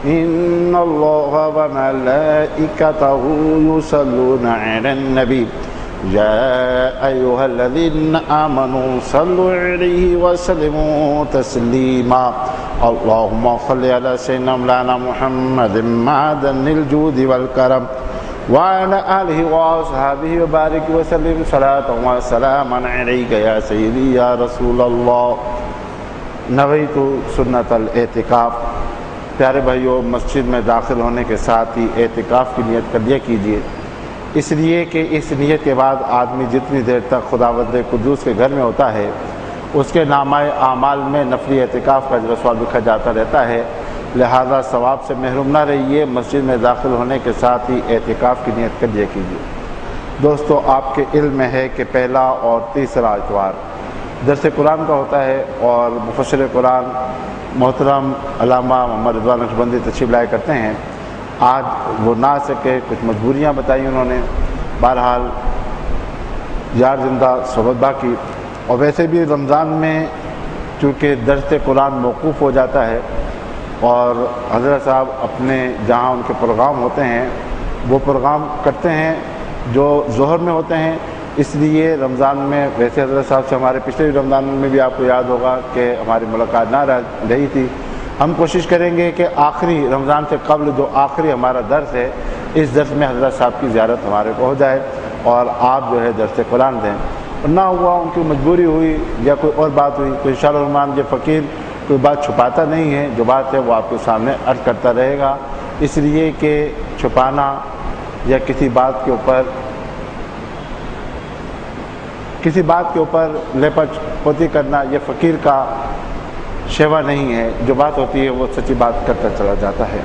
إن الله وملائكته يصلون على النبي يا أيها الذين آمنوا صلوا عليه وسلموا تسليما اللهم صل على سيدنا مولانا محمد معدن الجود والكرم وعلى آله وأصحابه وبارك وسلم صلاة وسلاما عليك يا سيدي يا رسول الله نویت سنت الاعتکاف۔ پیارے بھائیوں، مسجد میں داخل ہونے کے ساتھ ہی اعتکاف کی نیت کر لیا کیجیے، اس لیے کہ اس نیت کے بعد آدمی جتنی دیر تک خداوند قدوس کے گھر میں ہوتا ہے اس کے نامہ اعمال میں نفلی اعتکاف کا اجر و ثواب لکھا جاتا رہتا ہے، لہذا ثواب سے محروم نہ رہیے۔ مسجد میں داخل ہونے کے ساتھ ہی اعتکاف کی نیت کر لیا کیجیے۔ دوستو، آپ کے علم میں ہے کہ پہلا اور تیسرا اتوار درس قرآن کا ہوتا ہے، اور مفسر قرآن محترم علامہ محمد رضوان نقشبندی تشریف لائے کرتے ہیں۔ آج وہ نہ آ سکے، کچھ مجبوریاں بتائی انہوں نے، بہرحال یار زندہ صحبت باقی۔ اور ویسے بھی رمضان میں چونکہ درس قرآن موقوف ہو جاتا ہے اور حضرت صاحب اپنے جہاں ان کے پروگرام ہوتے ہیں وہ پروگرام کرتے ہیں جو ظہر میں ہوتے ہیں، اس لیے رمضان میں ویسے حضرت صاحب سے ہمارے پچھلے رمضان میں بھی آپ کو یاد ہوگا کہ ہماری ملاقات نہ رہی تھی۔ ہم کوشش کریں گے کہ آخری رمضان سے قبل جو آخری ہمارا درس ہے اس درس میں حضرت صاحب کی زیارت ہمارے کو ہو جائے اور آپ جو ہے درس قرآن دیں۔ نہ ہوا، ان کی مجبوری ہوئی یا کوئی اور بات ہوئی تو انشاءاللہ الرحمن یہ فقیر کوئی بات چھپاتا نہیں ہے، جو بات ہے وہ آپ کے سامنے عرض کرتا رہے گا، اس لیے کہ چھپانا یا کسی بات کے اوپر لیپت پوتی کرنا یہ فقیر کا شیوا نہیں ہے، جو بات ہوتی ہے وہ سچی بات کرتا چلا جاتا ہے۔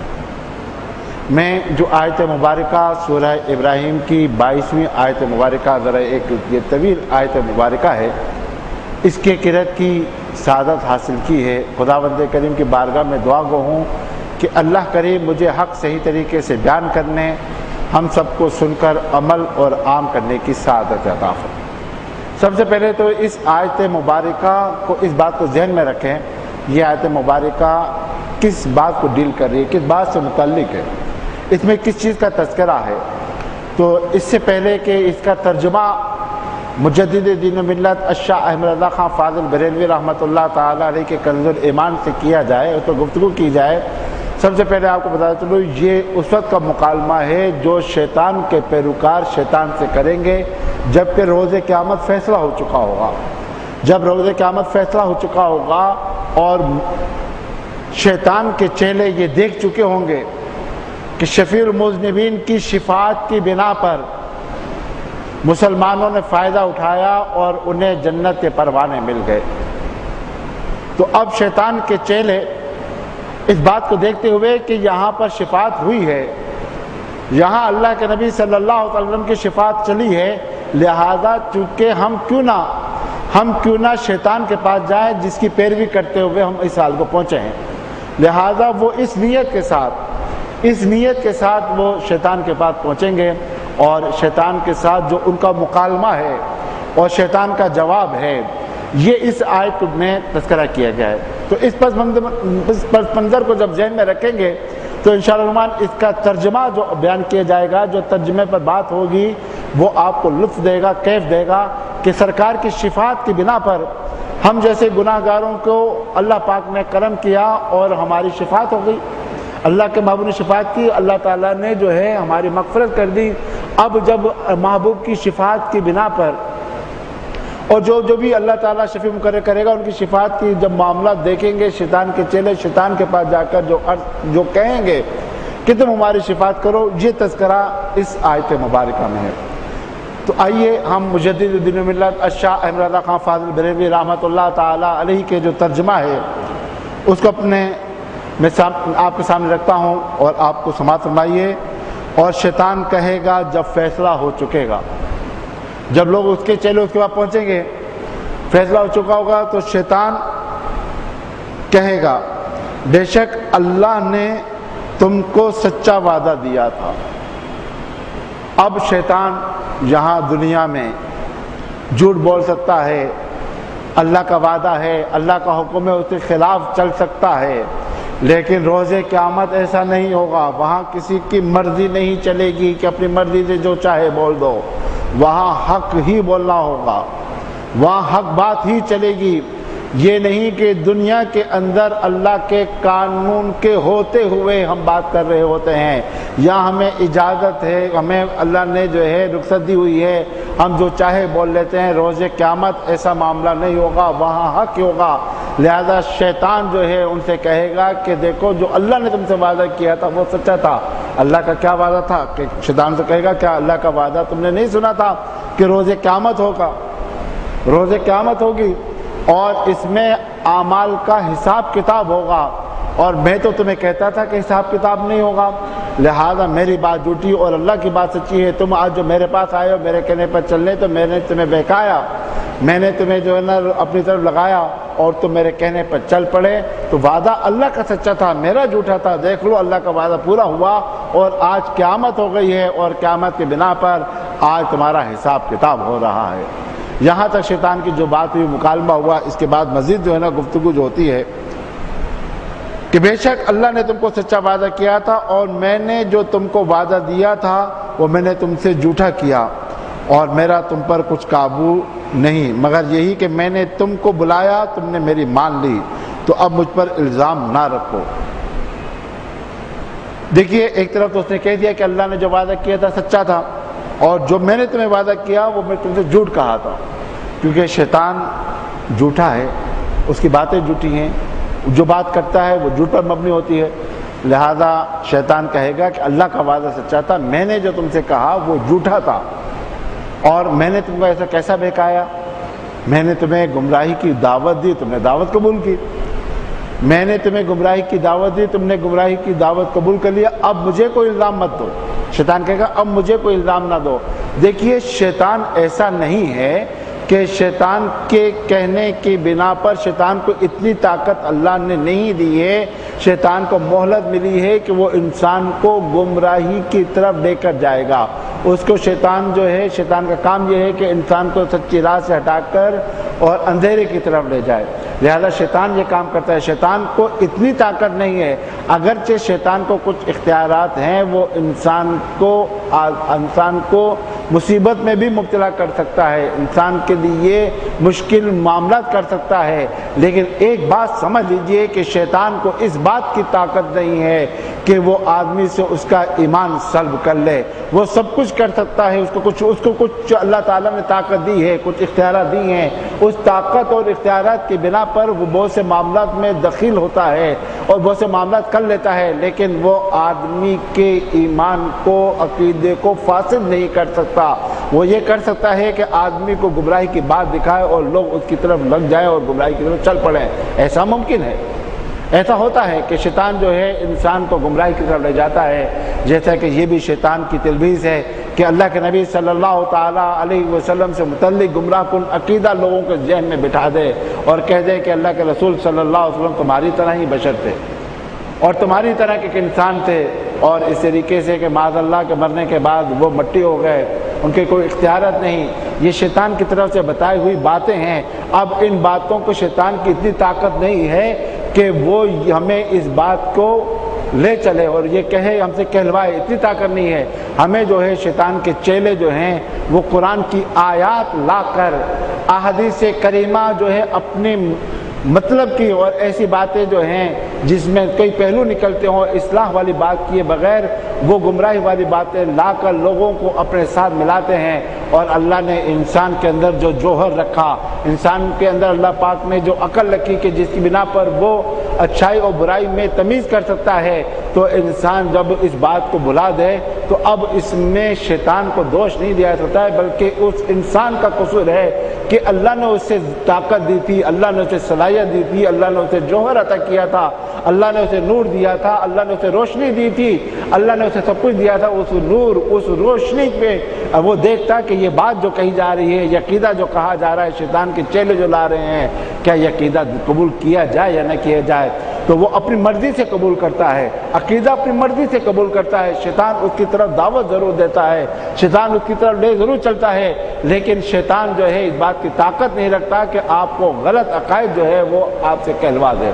میں جو آیت مبارکہ سورہ ابراہیم کی 22ویں آیت مبارکہ، ذرا ایک یہ طویل آیت مبارکہ ہے، اس کے قرأت کی سعادت حاصل کی ہے۔ خداوند کریم کی بارگاہ میں دعا گو ہوں کہ اللہ کریم مجھے حق صحیح طریقے سے بیان کرنے، ہم سب کو سن کر عمل اور عام کرنے کی سعادت عطا فرمائے۔ سب سے پہلے تو اس آیت مبارکہ کو اس بات کو ذہن میں رکھیں، یہ آیت مبارکہ کس بات کو ڈیل کر رہی ہے، کس بات سے متعلق ہے، اس میں کس چیز کا تذکرہ ہے۔ تو اس سے پہلے کہ اس کا ترجمہ مجدد دین و ملت شاہ احمد رضا خان فاضل بریلوی رحمۃ اللہ تعالیٰ علیہ کے کنز الایمان سے کیا جائے، اس پر گفتگو کی جائے، سب سے پہلے آپ کو بتاتا چلوں یہ اس وقت کا مکالمہ ہے جو شیطان کے پیروکار شیطان سے کریں گے جب کہ روز قیامت فیصلہ ہو چکا ہوگا۔ جب روز قیامت فیصلہ ہو چکا ہوگا اور شیطان کے چیلے یہ دیکھ چکے ہوں گے کہ شفیع المذنبین کی شفاعت کی بنا پر مسلمانوں نے فائدہ اٹھایا اور انہیں جنت کے پروانے مل گئے، تو اب شیطان کے چیلے اس بات کو دیکھتے ہوئے کہ یہاں پر شفاعت ہوئی ہے، یہاں اللہ کے نبی صلی اللہ علیہ وسلم کی شفاعت چلی ہے، لہذا چونکہ ہم کیوں نہ شیطان کے پاس جائیں جس کی پیروی کرتے ہوئے ہم اس حال کو پہنچے ہیں، لہذا وہ اس نیت کے ساتھ وہ شیطان کے پاس پہنچیں گے اور شیطان کے ساتھ جو ان کا مکالمہ ہے اور شیطان کا جواب ہے یہ اس آیت میں تذکرہ کیا گیا ہے۔ تو اس پس منظر کو جب ذہن میں رکھیں گے تو انشاءاللہ الرحمن اس کا ترجمہ جو بیان کیا جائے گا، جو ترجمے پر بات ہوگی وہ آپ کو لطف دے گا، کیف دے گا کہ سرکار کی شفاعت کی بنا پر ہم جیسے گناہ گاروں کو اللہ پاک نے کرم کیا اور ہماری شفاعت ہو گئی، اللہ کے محبوب نے شفاعت کی، اللہ تعالیٰ نے جو ہے ہماری مغفرت کر دی۔ اب جب محبوب کی شفاعت کی بنا پر اور جو بھی اللہ تعالیٰ شفیع مقرر کرے گا ان کی شفاعت کی جب معاملات دیکھیں گے، شیطان کے چیلے شیطان کے پاس جا کر جو کہیں گے کہ تم ہماری شفاعت کرو، یہ تذکرہ اس آیت مبارکہ میں ہے۔ تو آئیے ہم مجدد دین و ملت شاہ احمد رضا خان فاضل بریلوی رحمۃ اللہ تعالیٰ علیہ کے جو ترجمہ ہے اس کو میں آپ کے سامنے رکھتا ہوں اور آپ کو سماعت فرمائیے۔ اور شیطان کہے گا جب فیصلہ ہو چکے گا، جب لوگ اس کے چیلے اس کے بعد پہنچیں گے، فیصلہ ہو چکا ہوگا تو شیطان کہے گا بے شک اللہ نے تم کو سچا وعدہ دیا تھا۔ اب شیطان یہاں دنیا میں جھوٹ بول سکتا ہے، اللہ کا وعدہ ہے، اللہ کا حکم ہے، اس کے خلاف چل سکتا ہے، لیکن روز قیامت ایسا نہیں ہوگا، وہاں کسی کی مرضی نہیں چلے گی کہ اپنی مرضی سے جو چاہے بول دو، وہاں حق ہی بولنا ہوگا، وہاں حق بات ہی چلے گی۔ یہ نہیں کہ دنیا کے اندر اللہ کے قانون کے ہوتے ہوئے ہم بات کر رہے ہوتے ہیں، یا ہمیں اجازت ہے، ہمیں اللہ نے جو ہے رخصت دی ہوئی ہے، ہم جو چاہے بول لیتے ہیں۔ روز قیامت ایسا معاملہ نہیں ہوگا، وہاں حق ہوگا۔ لہذا شیطان جو ہے ان سے کہے گا کہ دیکھو جو اللہ نے تم سے وعدہ کیا تھا وہ سچا تھا۔ اللہ کا کیا وعدہ تھا؟ کہ شیطان سے کہے گا کیا اللہ کا وعدہ تم نے نہیں سنا تھا کہ روز قیامت ہوگا، روز قیامت ہوگی اور اس میں اعمال کا حساب کتاب ہوگا، اور میں تو تمہیں کہتا تھا کہ حساب کتاب نہیں ہوگا، لہذا میری بات جھوٹی اور اللہ کی بات سچی ہے۔ تم آج جو میرے پاس آئے ہو میرے کہنے پر چلنے، تو میں نے تمہیں بہکایا، میں نے تمہیں جو ہے نا اپنی طرف لگایا اور تم میرے کہنے پر چل پڑے، تو وعدہ اللہ کا سچا تھا، میرا جھوٹا تھا۔ دیکھ لو اللہ کا وعدہ پورا ہوا اور آج قیامت ہو گئی ہے، اور قیامت کی بنا پر آج تمہارا حساب کتاب ہو رہا ہے۔ یہاں تک شیطان کی جو بات ہوئی، مکالمہ ہوا، اس کے بعد مزید جو ہے نا گفتگو جو ہوتی ہے کہ بے شک اللہ نے تم کو سچا وعدہ کیا تھا، اور میں نے جو تم کو وعدہ دیا تھا وہ میں نے تم سے جھوٹا کیا، اور میرا تم پر کچھ قابو نہیں، مگر یہی کہ میں نے تم کو بلایا، تم نے میری مان لی، تو اب مجھ پر الزام نہ رکھو۔ دیکھیے ایک طرف تو اس نے کہہ دیا کہ اللہ نے جو وعدہ کیا تھا سچا تھا، اور جو میں نے تمہیں وعدہ کیا وہ میں تم سے جھوٹ کہا تھا، کیونکہ شیطان جھوٹا ہے، اس کی باتیں جھوٹی ہیں، جو بات کرتا ہے وہ جھوٹ پر مبنی ہوتی ہے۔ لہذا شیطان کہے گا کہ اللہ کا وعدہ سچا تھا، میں نے جو تم سے کہا وہ جھوٹا تھا، اور میں نے تم کو ایسا کیسا بہکایا؟ میں نے تمہیں گمراہی کی دعوت دی، تم نے دعوت قبول کی، میں نے تمہیں گمراہی کی دعوت دی، تم نے گمراہی کی دعوت قبول کر لیا، اب مجھے کوئی الزام مت دو۔ شیطان کہے گا اب مجھے کوئی الزام نہ دو۔ دیکھیے شیطان ایسا نہیں ہے کہ شیطان کے کہنے کی بنا پر، شیطان کو اتنی طاقت اللہ نے نہیں دی ہے، شیطان کو مہلت ملی ہے کہ وہ انسان کو گمراہی کی طرف لے کر جائے گا۔ اس کو شیطان جو ہے، شیطان کا کام یہ ہے کہ انسان کو سچی راہ سے ہٹا کر اور اندھیرے کی طرف لے جائے، لہذا شیطان یہ کام کرتا ہے۔ شیطان کو اتنی طاقت نہیں ہے، اگرچہ شیطان کو کچھ اختیارات ہیں، وہ انسان کو مصیبت میں بھی مبتلا کر سکتا ہے، انسان کے لیے مشکل معاملات کر سکتا ہے، لیکن ایک بات سمجھ لیجئے کہ شیطان کو اس بات کی طاقت نہیں ہے کہ وہ آدمی سے اس کا ایمان سلب کر لے۔ وہ سب کچھ کر سکتا ہے، اس کو کچھ اللہ تعالیٰ نے طاقت دی ہے، کچھ اختیارات دی ہیں، اس طاقت اور اختیارات کی بنا پر وہ بہت سے معاملات میں دخیل ہوتا ہے اور بہت سے معاملات کر لیتا ہے، لیکن وہ آدمی کے ایمان کو، عقیدے کو فاسد نہیں کر سکتا۔ وہ یہ کر سکتا ہے کہ آدمی کو گمراہی کی بات دکھائے اور لوگ اس کی طرف لگ جائیں اور گمراہی کی طرف چل پڑیں، ایسا ممکن ہے۔ ایسا ہوتا ہے کہ شیطان جو ہے انسان کو گمراہی کی طرف لے جاتا ہے، جیسا کہ یہ بھی شیطان کی تلبیس ہے کہ اللہ کے نبی صلی اللہ تعالیٰ علیہ وسلم سے متعلق گمراہ کن عقیدہ لوگوں کے ذہن میں بٹھا دے اور کہہ دے کہ اللہ کے رسول صلی اللہ علیہ وسلم تمہاری طرح ہی بشر تھے اور تمہاری طرح کے انسان تھے، اور اس طریقے سے کہ معاذ اللہ کے مرنے کے بعد وہ مٹی ہو گئے، ان کے کوئی اختیارات نہیں۔ یہ شیطان کی طرف سے بتائی ہوئی باتیں ہیں۔ اب ان باتوں کو شیطان کی اتنی طاقت نہیں ہے کہ وہ ہمیں اس بات کو لے چلے اور یہ کہے، ہم سے کہلوائے، اتنی طاقت نہیں ہے۔ ہمیں جو ہے شیطان کے چیلے جو ہیں وہ قرآن کی آیات لا کر، احادیث کریمہ جو ہے اپنے مطلب کی اور ایسی باتیں جو ہیں جس میں کئی پہلو نکلتے ہوں، اصلاح والی بات کیے بغیر وہ گمراہی والی باتیں لا کر لوگوں کو اپنے ساتھ ملاتے ہیں۔ اور اللہ نے انسان کے اندر جو جوہر رکھا، انسان کے اندر اللہ پاک نے جو عقل رکھی کہ جس کی بنا پر وہ اچھائی اور برائی میں تمیز کر سکتا ہے، تو انسان جب اس بات کو بھلا دے تو اب اس میں شیطان کو دوش نہیں دیا سکتا ہے، بلکہ اس انسان کا قصور ہے کہ اللہ نے اسے طاقت دی تھی، اللہ نے اسے صلاحیت دی تھی، اللہ نے اسے جوہر عطا کیا تھا، اللہ نے اسے نور دیا تھا، اللہ نے اسے روشنی دی تھی، اللہ نے اسے سب کچھ دیا تھا۔ اس نور، اس روشنی پہ وہ دیکھتا کہ یہ بات جو کہی جا رہی ہے، یہ عقیدہ جو کہا جا رہا ہے، شیطان کے چیلے جو لا رہے ہیں، کیا یہ عقیدہ قبول کیا جائے یا نہ کیا جائے، تو وہ اپنی مرضی سے قبول کرتا ہے، عقیدہ اپنی مرضی سے قبول کرتا ہے۔ شیطان اس کی طرف دعوت ضرور دیتا ہے، شیطان اس کی طرف لے ضرور چلتا ہے، لیکن شیطان جو ہے اس بات کی طاقت نہیں رکھتا کہ آپ کو غلط عقائد جو ہے وہ آپ سے کہلوا دے۔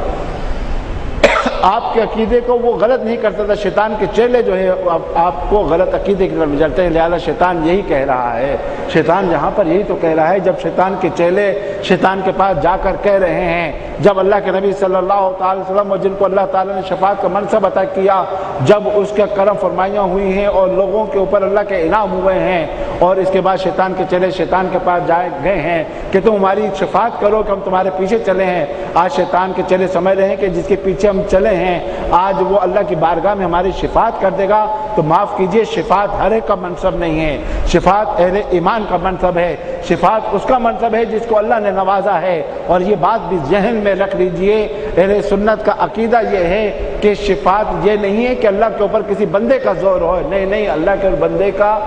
آپ کے عقیدے کو وہ غلط نہیں کر سکتا. شیطان کے چیلے جو ہے آپ کو غلط عقیدے کی طرف لے جاتے ہیں. لہذا شیطان یہی کہہ رہا ہے, شیطان یہاں پر یہی تو کہہ رہا ہے. جب شیطان کے چیلے شیطان کے پاس جا کر کہہ رہے ہیں, جب اللہ کے نبی صلی اللہ تعالی وسلم اور جن کو اللہ تعالیٰ نے شفاعت کا منصب عطا کیا, جب اس کا کرم فرمائیاں ہوئی ہیں اور لوگوں کے اوپر اللہ کے انعام ہوئے ہیں, اور اس کے بعد شیطان کے چیلے شیطان کے پاس گئے ہیں کہ تم ہماری شفاعت کرو کہ ہم تمہارے پیچھے چلے ہیں. آج شیطان کے چیلے سمجھ رہے ہیں کہ جس کے پیچھے ہم چلے ہیں آج وہ اللہ کی بارگاہ میں ہماری شفاعت کر دے گا. تو معاف کیجئے, شفاعت ہر ایک کا منصب نہیں ہے, شفاعت اہل ایمان کا منصب ہے, شفاعت اس کا منصب ہے جس کو اللہ نے نوازا ہے. اور یہ بات بھی ذہن میں رکھ لیجئے, اہل سنت کا عقیدہ یہ ہے کہ شفاعت یہ نہیں ہے کہ اللہ کے اوپر کسی بندے کا زور ہو. نہیں, اللہ کے بندے کا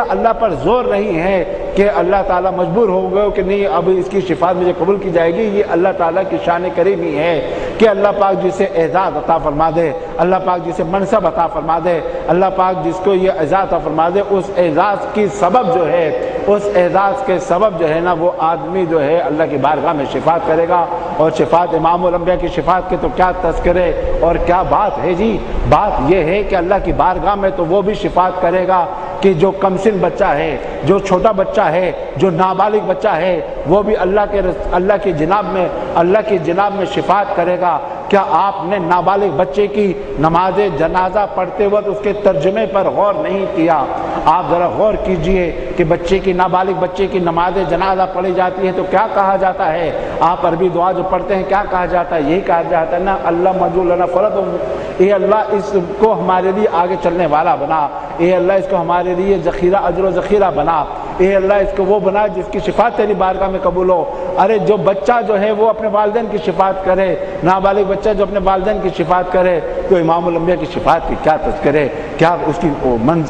اللہ پر زور نہیں ہے کہ اللہ تعالیٰ مجبور ہو گئے کہ نہیں اب اس کی شفاعت مجھے قبول کی جائے گی. یہ اللہ تعالیٰ کی شان کریمی ہے کہ اللہ پاک جسے اعزاز عطا فرما دے, اللہ پاک جسے منصب عطا فرما دے, اللہ پاک جس کو یہ اعزاز عطا فرما دے, اس اعزاز کی سبب جو ہے, اس اعزاز کے سبب جو ہے نا, وہ آدمی جو ہے اللہ کی بارگاہ میں شفاعت کرے گا. اور شفاعت امام الانبیاء کی شفاعت کے تو کیا تذکرے اور کیا بات ہے جی. بات یہ ہے کہ اللہ کی بارگاہ میں تو وہ بھی شفاعت کرے گا کہ جو کمسن بچہ ہے, جو چھوٹا بچہ ہے, جو نابالغ بچہ ہے, وہ بھی اللہ کی جناب میں شفاعت کرے گا. کیا آپ نے نابالغ بچے کی نماز جنازہ پڑھتے وقت اس کے ترجمے پر غور نہیں کیا؟ آپ ذرا غور کیجئے کہ نابالغ بچے کی نماز جنازہ پڑھی جاتی ہے تو کیا کہا جاتا ہے؟ آپ عربی دعا جو پڑھتے ہیں کیا کہا جاتا ہے؟ یہی کہا جاتا ہے نا, اللہ مجعول لنا فرد, اے اللہ اس کو ہمارے لیے آگے چلنے والا بنا, اے اللہ اس کو ہمارے لیے ذخیرہ اجر و ذخیرہ بنا, اے اللہ اس کو وہ بنا جس کی شفاعت تیری بارگاہ میں قبول ہو. ارے جو بچہ جو ہے وہ اپنے والدین کی شفاعت کرے, نابالغ بچہ جو اپنے والدین کی شفاعت کرے, تو امام الانبیاء کی شفاعت کی کیا تذکرے, کیا اس کی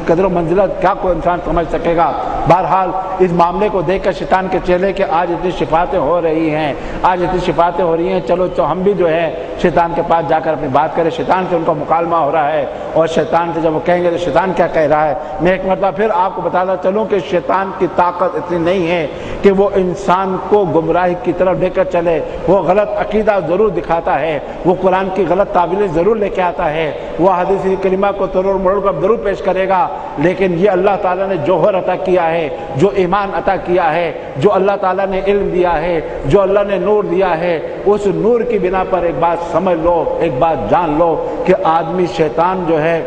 قدر و منزلت کیا کوئی انسان سمجھ سکے گا. بہرحال اس معاملے کو دیکھ کر شیطان کے چیلے کہ آج اتنی شفاعتیں ہو رہی ہیں, چلو تو ہم بھی جو ہے شیطان کے پاس جا کر اپنی بات کریں. شیطان سے ان کا مکالمہ ہو رہا ہے, اور شیطان سے جب وہ کہیں گے تو شیطان کیا کہہ رہا ہے. میں ایک مرتبہ پھر آپ کو بتاتا چلوں کہ شیطان کی طاقت اتنی نہیں ہے کہ وہ انسان کو گمراہی کی طرف لے کر چلے. وہ غلط عقیدہ ضرور دکھاتا ہے, وہ قرآن کی غلط تعبیریں ضرور لے کے آتا ہے, وہ حدیث کریمہ کو توڑ موڑ کر ضرور پیش کرے گا, لیکن یہ اللہ تعالیٰ نے جوہر عطا کیا ہے, جو ایمان عطا کیا ہے, جو اللہ تعالیٰ نے علم دیا ہے, جو اللہ نے نور دیا ہے, اس نور کی بنا پر ایک بات سمجھ لو, ایک بات جان لو کہ آدمی شیطان جو ہے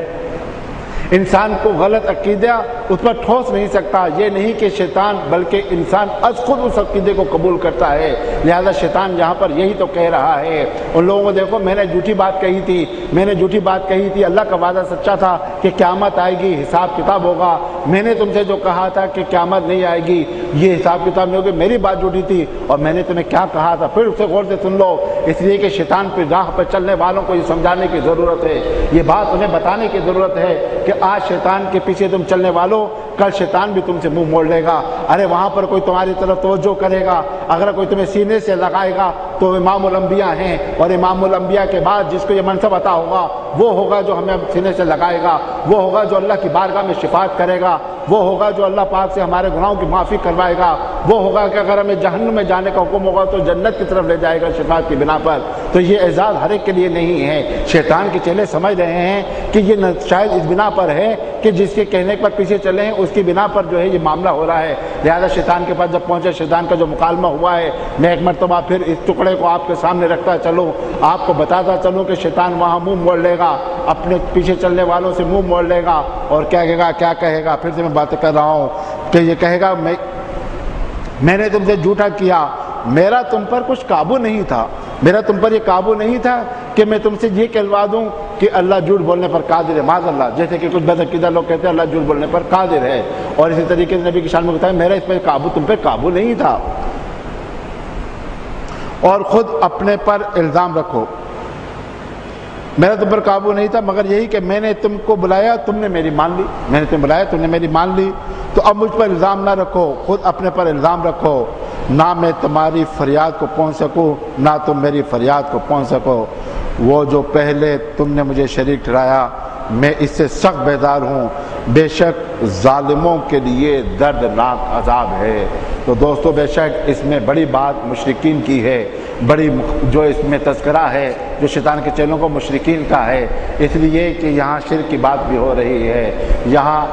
انسان کو غلط عقیدہ اس پر ٹھوس نہیں سکتا. یہ نہیں کہ شیطان بلکہ انسان از خود اس عقیدے کو قبول کرتا ہے. لہذا شیطان یہاں پر یہی تو کہہ رہا ہے ان لوگوں کو, دیکھو میں نے جھوٹی بات کہی تھی, اللہ کا وعدہ سچا تھا کہ قیامت آئے گی, حساب کتاب ہوگا. میں نے تم سے جو کہا تھا کہ قیامت نہیں آئے گی, یہ حساب کتاب نہیں ہوگی, میری بات جھوٹی تھی. اور میں نے تمہیں کیا کہا تھا, پھر اسے غور سے سن لو, اس لیے کہ شیطان پہ راہ پر چلنے والوں کو یہ سمجھانے کی ضرورت ہے, یہ بات انہیں بتانے کی ضرورت ہے کہ آج شیطان کے پیچھے تم چلنے والوں, کل شیطان بھی تم سے منہ موڑ لے گا. ارے وہاں پر کوئی تمہاری طرف توجہ کرے گا, اگر کوئی تمہیں سینے سے لگائے گا تو امام الانبیاء ہیں, اور امام الانبیاء کے بعد جس کو یہ منصب عطا ہوگا وہ ہوگا جو ہمیں سینے سے لگائے گا, وہ ہوگا جو اللہ کی بارگاہ میں شفاعت کرے گا, وہ ہوگا جو اللہ پاک سے ہمارے گناہوں کی معافی کروائے گا, وہ ہوگا کہ اگر ہمیں جہنم میں جانے کا حکم ہوگا تو جنت کی طرف لے جائے گا شفاعت کی بنا پر. تو یہ اعزاز ہر ایک کے لیے نہیں ہے. شیطان کے چیلے سمجھ رہے ہیں کہ یہ شاید اس بنا پر ہے کہ جس کے کہنے پر پیچھے چلے ہیں اس کی بنا پر جو ہے یہ معاملہ ہو رہا ہے. لہذا شیطان کے پاس جب پہنچے, شیطان کا جو مکالمہ ہوا ہے, میں ایک مرتبہ پھر اس ٹکڑے کو آپ کے سامنے رکھتا چلوں, آپ کو بتاتا چلوں کہ شیطان وہاں منہ موڑ لے گا, اپنے پیچھے چلنے والوں سے منہ موڑ لے گا, اور کیا کہے گا. پھر سے میں باتیں کر رہا ہوں کہ یہ کہے گا میں نے تم سے جھوٹا کیا, میرا تم پر کچھ قابو نہیں تھا, میرا تم پر یہ قابو نہیں تھا کہ میں تم سے یہ کہلوا دوں کہ اللہ جھوٹ بولنے پر قادر ہے, معاذ اللہ. جیسے کہ کچھ بدعقیدہ لوگ کہتے ہیں اللہ جھوٹ بولنے پر قادر ہے, اور اسی طریقے سے نبی کی شان میں بتایا میرا اس پر قابو, تم پہ قابو نہیں تھا. اور خود اپنے پر الزام رکھو, میرا تم پر قابو نہیں تھا مگر یہی کہ میں نے تم کو بلایا, تم نے میری مان لی, میں نے تمہیں بلایا, تم نے میری مان لی. تو اب مجھ پر الزام نہ رکھو, خود اپنے پر الزام رکھو. نہ میں تمہاری فریاد کو پہنچ سکوں, نہ تم میری فریاد کو پہنچ سکو. وہ جو پہلے تم نے مجھے شریک ٹھہرایا, میں اس سے سخت بیدار ہوں, بے شک ظالموں کے لیے دردناک عذاب ہے. تو دوستو بے شک اس میں بڑی بات مشرکین کی ہے. بڑی جو اس میں تذکرہ ہے جو شیطان کے چیلوں کو مشرکین کا ہے، اس لیے کہ یہاں شرک کی بات بھی ہو رہی ہے، یہاں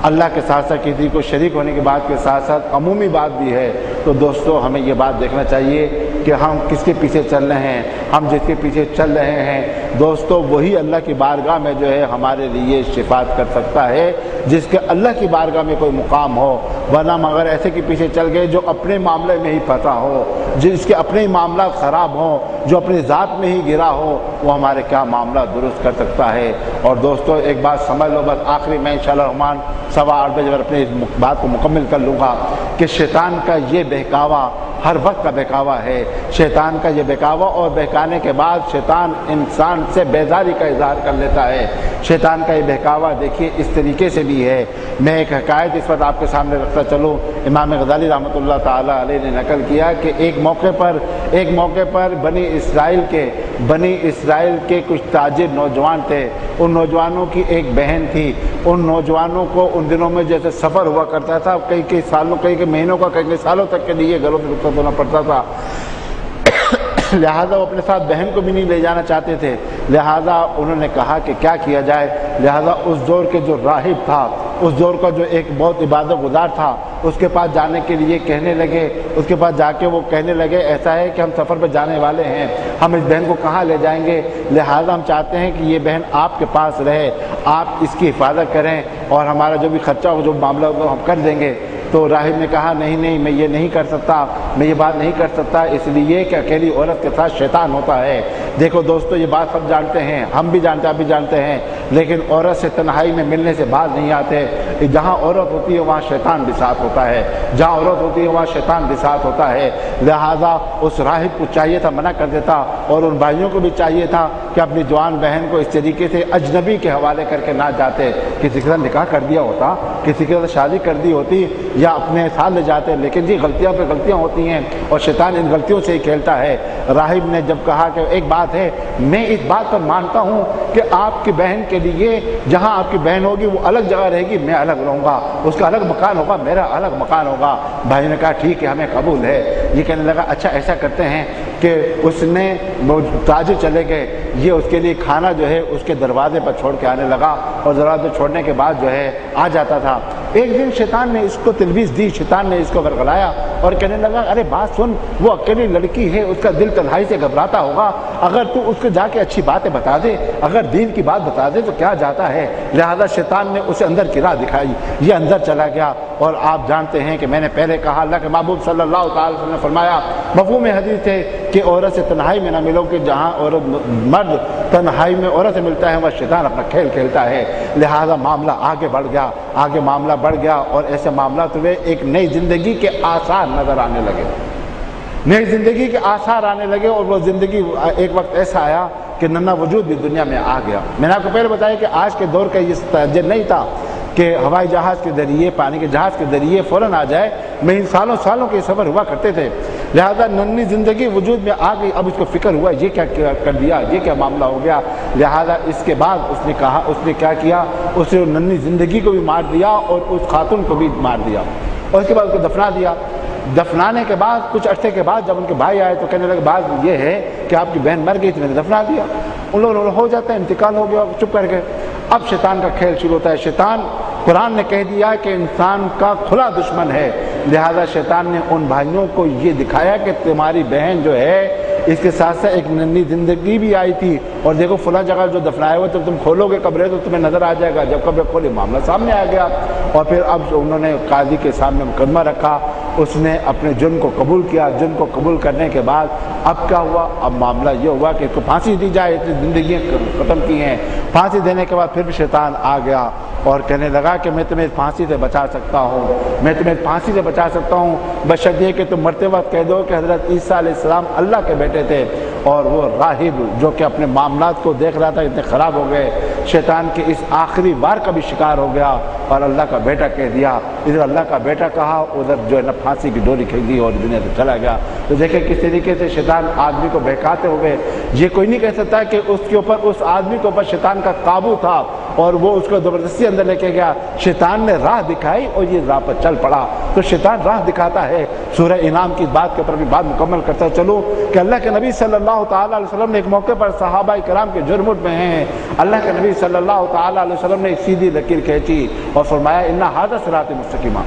اللہ کے ساتھ ساتھ کسی کو شریک ہونے کی بات کے ساتھ ساتھ عمومی بات بھی ہے۔ تو دوستو ہمیں یہ بات دیکھنا چاہیے کہ ہم کس کے پیچھے چل رہے ہیں، ہم جس کے پیچھے چل رہے ہیں دوستو وہی اللہ کی بارگاہ میں جو ہے ہمارے لیے شفاعت کر سکتا ہے، جس کے اللہ کی بارگاہ میں کوئی مقام ہو، ورنہ مگر ایسے کے پیچھے چل گئے جو اپنے معاملے میں ہی پھنسا ہو، جس کے اپنے معاملات خراب ہوں، جو اپنی ذات میں ہی گرا ہو، وہ ہمارے کیا معاملہ درست کر سکتا ہے۔ اور دوستو ایک بات سمجھ لو، بس آخری میں انشاءاللہ الرحمن 8:15 بجے اپنی اس بات کو مکمل کر لوں گا کہ شیطان کا یہ بہکاوا ہر وقت کا بہکاوا ہے، شیطان کا یہ بہکاوا، اور بہکانے کے بعد شیطان انسان سے بیزاری کا اظہار کر لیتا ہے۔ شیطان کا یہ بہکاوا دیکھیے اس طریقے سے بھی ہے، میں ایک حکایت اس وقت آپ کے سامنے رکھتا چلوں، امام غزالی رحمۃ اللہ تعالیٰ علیہ نے نقل کیا کہ ایک موقع پر بنی اسرائیل کے کچھ تاجر نوجوان تھے، ان نوجوانوں کی ایک بہن تھی، ان نوجوانوں کو ان دنوں میں جیسے سفر ہوا کرتا تھا، کئی سالوں کئی مہینوں کا کئی سالوں تک کے لیے گھروں میں رخصت ہونا پڑتا تھا، لہذا وہ اپنے ساتھ بہن کو بھی نہیں لے جانا چاہتے تھے، لہذا انہوں نے کہا کہ کیا کیا جائے، لہذا اس دور کے جو راہب تھا، اس دور کا جو ایک بہت عبادت گزار تھا، اس کے پاس جانے کے لیے کہنے لگے، اس کے پاس جا کے وہ کہنے لگے ایسا ہے کہ ہم سفر پہ جانے والے ہیں، ہم اس بہن کو کہاں لے جائیں گے، لہذا ہم چاہتے ہیں کہ یہ بہن آپ کے پاس رہے، آپ اس کی حفاظت کریں اور ہمارا جو بھی خرچہ ہو جو معاملہ ہوگا ہم کر دیں گے۔ تو راہب نے کہا نہیں میں یہ نہیں کر سکتا، میں یہ بات نہیں کر سکتا، اس لیے کہ اکیلی عورت کے ساتھ شیطان ہوتا ہے۔ دیکھو دوستو یہ بات سب جانتے ہیں، ہم بھی جانتے ہیں، آپ بھی جانتے ہیں، لیکن عورت سے تنہائی میں ملنے سے باز نہیں آتے۔ جہاں عورت ہوتی ہے وہاں شیطان بھی ساتھ ہوتا ہے، جہاں عورت ہوتی ہے وہاں شیطان بھی ساتھ ہوتا ہے، لہذا اس راہب کو چاہیے تھا منع کر دیتا، اور ان بھائیوں کو بھی چاہیے تھا کہ اپنی جوان بہن کو اس طریقے سے اجنبی کے حوالے کر کے نہ جاتے، کسی کے ساتھ نکاح کر دیا ہوتا، کسی کے ساتھ شادی کر دی ہوتی یا اپنے ساتھ لے جاتے، لیکن جی غلطیاں پہ غلطیاں ہوتی ہیں اور شیطان ان غلطیوں سے ہی کھیلتا ہے۔ راہب نے جب کہا کہ ایک بات ہے، میں اس بات پر مانتا ہوں کہ آپ کی بہن کے لیے جہاں آپ کی بہن ہوگی وہ الگ جگہ رہے گی، میں الگ رہوں گا، اس کا الگ مکان ہوگا، میرا الگ مکان ہوگا۔ بھائی نے کہا ٹھیک ہے ہمیں قبول ہے۔ یہ کہنے لگا اچھا ایسا کرتے ہیں کہ اس نے وہ تاجر چلے گئے، یہ اس کے لیے کھانا جو ہے اس کے دروازے پر چھوڑ کے آنے لگا، اور دروازے چھوڑنے کے بعد جو ہے آ جاتا تھا۔ ایک دن شیطان نے اس کو تلبیس دی، شیطان نے اس کو ورغلایا اور کہنے لگا ارے بات سن، وہ اکیلی لڑکی ہے، اس کا دل تنہائی سے گھبراتا ہوگا، اگر تو اس کو جا کے اچھی باتیں بتا دے، اگر دین کی بات بتا دے تو کیا جاتا ہے۔ لہذا شیطان نے اسے اندر کی راہ دکھائی، یہ اندر چلا گیا، اور آپ جانتے ہیں کہ میں نے پہلے کہا اللہ کے محبوب صلی اللہ تعالی وسلم نے فرمایا، مفہوم حدیث ہے کہ عورت سے تنہائی میں نہ ملو، کہ جہاں عورت مرد تنہائی میں عورت سے ملتا ہے وہ شیطان اپنا کھیل کھیلتا ہے۔ لہذا معاملہ آگے بڑھ گیا، آگے معاملہ بڑھ گیا، اور ایسے معاملات ہوئے ایک نئی زندگی کے آثار نظر آنے لگے، نئی زندگی کے آثار آنے لگے، اور وہ زندگی ایک وقت ایسا آیا کہ ننا وجود بھی دنیا میں آ گیا۔ میں نے آپ کو پہلے بتایا کہ آج کے دور کا یہ تاجر نہیں تھا کہ ہوائی جہاز کے ذریعے، پانی کے جہاز کے ذریعے فوراً آ جائے، میں ان سالوں کے سفر ہوا کرتے تھے، لہذا ننھی زندگی وجود میں آ گئی۔ اب اس کو فکر ہوا یہ کیا کر دیا، یہ کیا معاملہ ہو گیا، لہذا اس کے بعد اس نے کہا، اس نے کیا کیا، اس نے ننھی زندگی کو بھی مار دیا اور اس خاتون کو بھی مار دیا، اور اس کے بعد اس کو دفنا دیا۔ دفنانے کے بعد کچھ عرصے کے بعد جب ان کے بھائی آئے تو کہنے لگے بات یہ ہے کہ آپ کی بہن مر گئی تھی، میں نے دفنا دیا۔ ان لوگوں ہو جاتا ہے انتقال ہو گیا، چپ کر کے۔ اب شیطان کا کھیل شروع ہوتا ہے۔ شیطان، قرآن نے کہہ دیا کہ انسان کا کھلا دشمن ہے، لہذا شیطان نے ان بھائیوں کو یہ دکھایا کہ تمہاری بہن جو ہے اس کے ساتھ ساتھ ایک ننھی زندگی بھی آئی تھی، اور دیکھو فلاں جگہ جو دفنایا ہوا، جب تم کھولو گے قبریں تو تمہیں نظر آ جائے گا۔ جب قبر کھولی معاملہ سامنے آ گیا، اور پھر اب انہوں نے قاضی کے سامنے مقدمہ رکھا، اس نے اپنے جرم کو قبول کیا۔ جرم کو قبول کرنے کے بعد اب کیا ہوا، اب معاملہ یہ ہوا کہ اس کو پھانسی دی جائے، اتنی زندگیاں ختم کی ہیں۔ پھانسی دینے کے بعد پھر بھی شیطان آ گیا اور کہنے لگا کہ میں تمہیں پھانسی سے بچا سکتا ہوں، میں تمہیں پھانسی سے بچا سکتا ہوں، بشرط یہ کہ تم مرتے وقت کہہ دو کہ حضرت عیسیٰ علیہ السلام اللہ کے بیٹے تھے۔ اور وہ راہب جو کہ اپنے معاملات کو دیکھ رہا تھا اتنے خراب ہو گئے، شیطان کے اس آخری وار کا بھی شکار ہو گیا اور اللہ کا بیٹا کہہ دیا۔ ادھر اللہ کا بیٹا کہا، ادھر جو ہے نا پھانسی کی ڈوری کھینچ دی اور دنیا سے چلا گیا۔ تو دیکھیں کس طریقے سے شیطان آدمی کو بہکاتے ہوئے، یہ کوئی نہیں کہہ سکتا کہ اس کے اوپر، اس آدمی کے اوپر شیطان کا قابو تھا اور وہ اس کو زبردستی اندر لے کے گیا۔ شیطان نے راہ دکھائی اور یہ راہ پر چل پڑا، تو شیطان راہ دکھاتا ہے۔ سورہ انعام کی بات کے اوپر بھی بات مکمل کرتا چلو کہ اللہ کے نبی صلی اللہ تعالیٰ علیہ وسلم نے ایک موقع پر صحابہ کرام کے جرمٹ میں ہیں، اللہ کے نبی صلی اللہ تعالیٰ علیہ وسلم نے ایک سیدھی لکیر کھینچی اور فرمایا ان ھذا صراط مستقیما،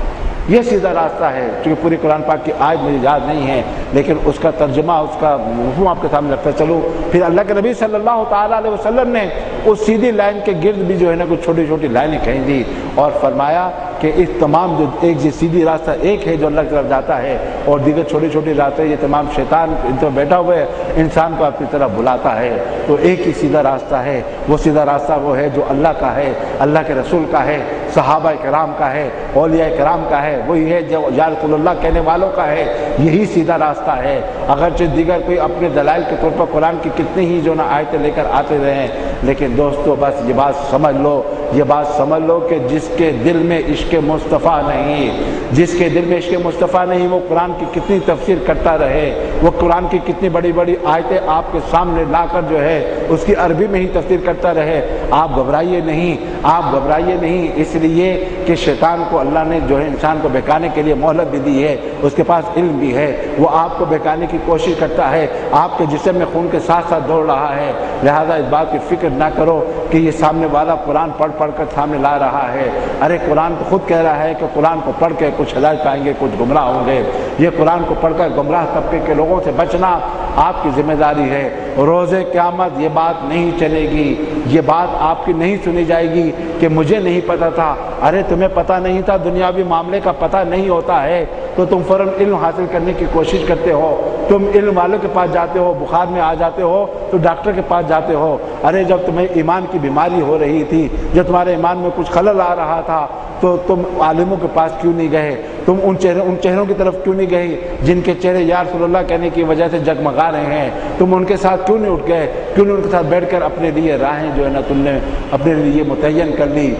یہ سیدھا راستہ ہے۔ چونکہ پوری قرآن پاک کی آیت مجھے یاد نہیں ہے لیکن اس کا ترجمہ، اس کا مفہوم آپ کے سامنے رکھتا چلو۔ پھر اللہ کے نبی صلی اللہ تعالیٰ علیہ وسلم نے اس سیدھی لائن کے گرد بھی جو ہے نا کچھ چھوٹی چھوٹی لائنیں کھینچ دی اور فرمایا کہ اس تمام جو ایک سیدھی راستہ ایک ہے جو اللہ کی طرف جاتا ہے، اور دیگر چھوٹی چھوٹی راستے یہ تمام شیطان ان پر بیٹھا ہوئے انسان کو اپنی طرف بلاتا ہے۔ تو ایک ہی سیدھا راستہ ہے، وہ سیدھا راستہ وہ ہے جو اللہ کا ہے، اللہ کے رسول کا ہے، صحابہ کرام کا ہے، اولیاء کرام کا ہے، وہی ہے جو یا رسول اللہ کہنے والوں کا ہے، یہی سیدھا راستہ ہے۔ اگرچہ دیگر کوئی اپنے دلائل کے طور پر قرآن کی کتنی ہی جو نا آیتیں لے کر آتے رہیں، لیکن دوستو بس یہ بات سمجھ لو، یہ بات سمجھ لو کہ جس کے دل میں عشق مصطفیٰ نہیں، جس کے دل میں عشق مصطفیٰ نہیں، وہ قرآن کی کتنی تفسیر کرتا رہے، وہ قرآن کی کتنی بڑی بڑی آیتیں آپ کے سامنے لا کر جو ہے اس کی عربی میں ہی تفسیر کرتا رہے، آپ گھبرائیے نہیں، آپ گھبرائیے نہیں، اس لیے کہ شیطان کو اللہ نے جو ہے انسان کو بہکانے کے لیے مہلت بھی دی ہے، اس کے پاس علم بھی ہے، وہ آپ کو بہکانے کی کوشش کرتا ہے، آپ کے جسم میں خون کے ساتھ ساتھ دوڑ رہا ہے، لہذا اس بات کی فکر نہ کرو کہ یہ سامنے والا قرآن پڑھ پڑھ کر سامنے لا رہا ہے۔ ارے قرآن تو خود کہہ رہا ہے کہ قرآن کو پڑھ کے کچھ ہدایت پائیں گے، کچھ گمراہ ہوں گے۔ یہ قرآن کو پڑھ کر گمراہ طبقے کے لوگوں سے بچنا آپ کی ذمہ داری ہے۔ روز قیامت یہ بات نہیں چلے گی، یہ بات آپ کی نہیں سنی جائے گی کہ مجھے نہیں پتا تھا۔ ارے تمہیں پتہ نہیں تھا، دنیاوی معاملے کا پتہ نہیں ہوتا ہے تو تم فوراً علم حاصل کرنے کی کوشش کرتے ہو، تم علم والوں کے پاس جاتے ہو، بخار میں آ جاتے ہو تو ڈاکٹر کے پاس جاتے ہو۔ ارے جب تمہیں ایمان کی بیماری ہو رہی تھی، جب تمہارے ایمان میں کچھ خلل آ رہا تھا تو تم عالموں کے پاس کیوں نہیں گئے؟ تم ان چہروں کی طرف کیوں نہیں گئے جن کے چہرے یا رسول اللہ کہنے کی وجہ سے جگمگا رہے ہیں؟ تم ان کے ساتھ کیوں نہیں اٹھ گئے؟ کیوں نہیں ان کے ساتھ بیٹھ کر اپنے لیے راہیں جو ہے نا تم نے اپنے لیے متعین کر لی؟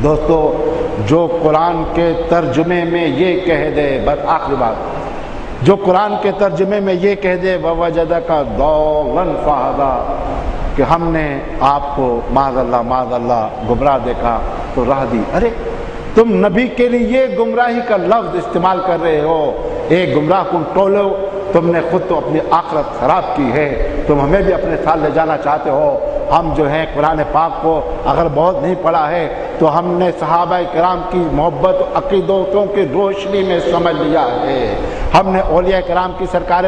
دوستو جو قرآن کے ترجمے میں یہ کہہ دے، بس آخری بات، جو قرآن کے ترجمے میں یہ کہہ دے وَوَجَدَكَ ضَالًّا فَهَدَىٰ کہ ہم نے آپ کو معاذ اللہ گمراہ دیکھا تو راہ دی۔ ارے تم نبی کے لیے گمراہی کا لفظ استعمال کر رہے ہو، ایک گمراہ کن ٹولو، تم نے خود تو اپنی آخرت خراب کی ہے، تم ہمیں بھی اپنے ساتھ لے جانا چاہتے ہو۔ ہم جو ہیں قرآن پاک کو اگر بہت نہیں پڑھا ہے تو ہم نے صحابہ کرام کی محبت عقیدتوں کی روشنی میں سمجھ لیا ہے، ہم نے اولیاء کرام کی سرکار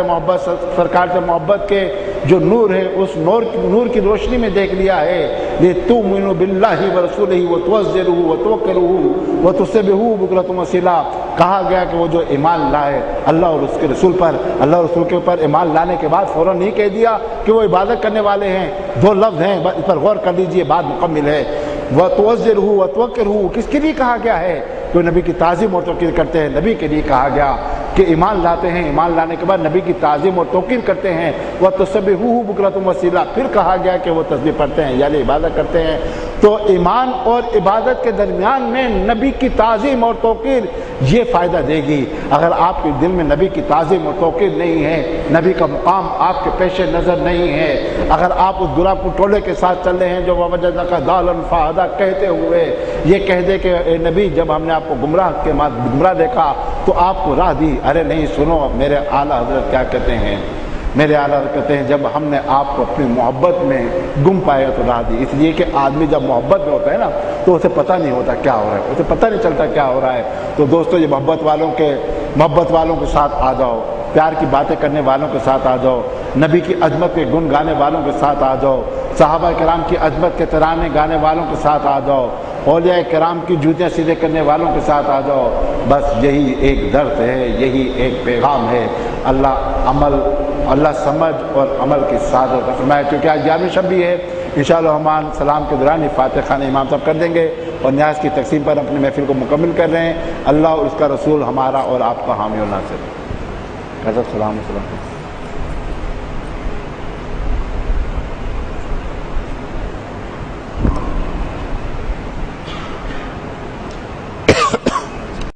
سے محبت کے جو نور ہے اس نور کی روشنی میں دیکھ لیا ہے۔ لِتُؤْمِنُوا بِاللَّهِ وَرَسُولِهِ وَتُعَزِّرُوهُ وَتُوَقِّرُوهُ وَتُسَبِّحُوهُ بُكْرَةً وَأَصِيلًا، کہا گیا کہ وہ جو ایمان لائے اللہ اور اس کے رسول پر، اللہ اور رسول کے اوپر ایمان لانے کے بعد فوراً نہیں کہہ دیا کہ وہ عبادت کرنے والے ہیں، دو لفظ ہیں اس پر غور کر لیجئے، بات مکمل ہے۔ وَتُعَزِّرُوهُ وَتُوَقِّرُوهُ کس کے لیے کہا گیا ہے؟ جو نبی کی تعظیم اور توقیر کرتے ہیں، نبی کے لیے کہا گیا کہ ایمان لاتے ہیں، ایمان لانے کے بعد نبی کی تعظیم اور توقیر کرتے ہیں۔ وَتُسَبِّحُوهُ بُكْرَةً وَأَصِيلًا پھر کہا گیا کہ وہ تسبیح پڑھتے ہیں یعنی عبادت کرتے ہیں۔ تو ایمان اور عبادت کے درمیان میں نبی کی تعظیم اور توقیر یہ فائدہ دے گی۔ اگر آپ کے دل میں نبی کی تعظیم اور توقیر نہیں ہے، نبی کا مقام آپ کے پیش نظر نہیں ہے، اگر آپ اس گناہ کو ٹولے کے ساتھ چل رہے ہیں جو وَوَجَدَكَ ضَالًّا فَهَدَىٰ کہتے ہوئے یہ کہہ دے کہ اے نبی جب ہم نے آپ کو گمراہ دیکھا تو آپ کو راہ دی، ارے نہیں سنو میرے اعلیٰ حضرت کیا کہتے ہیں، میرے اعلیٰ حضرت کہتے ہیں جب ہم نے آپ کو اپنی محبت میں گم پایا تو راہ دی۔ اس لیے کہ آدمی جب محبت میں ہوتا ہے نا تو اسے پتہ نہیں ہوتا کیا ہو رہا ہے، اسے پتہ نہیں چلتا کیا ہو رہا ہے۔ تو دوستو یہ محبت والوں کے ساتھ آ جاؤ، پیار کی باتیں کرنے والوں کے ساتھ آ جاؤ، نبی کی عظمت کے گن گانے والوں کے ساتھ آ جاؤ، صحابہ کرام کی عظمت کے ترانے گانے والوں کے ساتھ آ جاؤ، اولیاء کرام کی جوتیاں سیدھے کرنے والوں کے ساتھ آ جاؤ۔ بس یہی ایک درد ہے، یہی ایک پیغام ہے۔ اللہ سمجھ اور عمل کی سعادت فرمائے۔ کیونکہ آج 11ویں شب بھی ہے، انشاءاللہ رحمان سلام کے دوران فاتح خانہ امام صاحب کر دیں گے اور نیاز کی تقسیم پر اپنی محفل کو مکمل کر رہے ہیں۔ اللہ اور اس کا رسول ہمارا اور آپ کا حامی و ناصر۔ حضرت سلام